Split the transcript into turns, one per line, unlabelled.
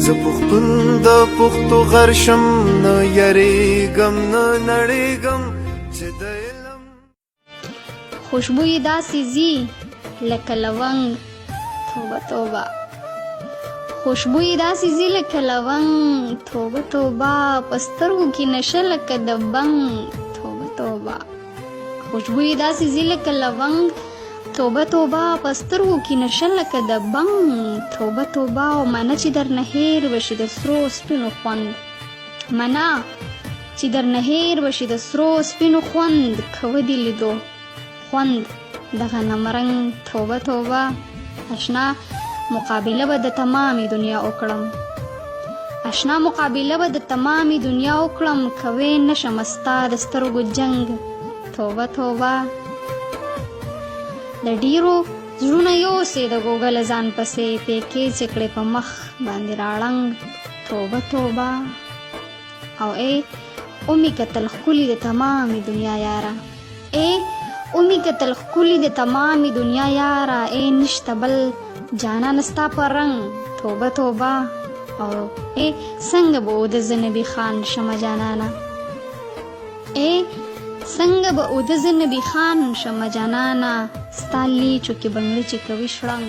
زه پښتون د پښتو غرشم نه یریږم نه نړیږم چې د علم
خوشبویی داسې ځي لکه لونګ توبه توبه خوشبویی داسې ځي لکه لونګ توبه توبه په سترګو کې نشه لکه د بنګ توبه توبه خوشبویی داسې ځي لکه لونګ توبه توبه په سترګو کې نشه لکه د بنګ توبه توبه او منه چې درنه هیر بشي د سرو سپینو خوند منه چې درنه هیر بشي د سرو سپینو خوند کوه دې لیدو خوند دغه نمرنګ توبه توبه اشنا مقابله به د تمامې دنیا وکړم اشنا مقابله به د تمامې دنیا وکړم کوې نشم ستا د سترګو جنگ توبه توبه د ډیرو زړونه یوسې د ګوګل ځان پسې پیکې چې کړې په مخ باندې راړنګ توبه توبه او اومي کتل ښکلي د تمامې دنیا یاره اومي کتل ښکلي د تمامې دنیا یاره نشته بل جانان ستا په رنګ توبه توبه او څنګه به او د زنبي خان شمه جانانه څنګه به او د زنبي خان شمه جانانه ستا لیچو کې بنګړي چې کوي شړنګ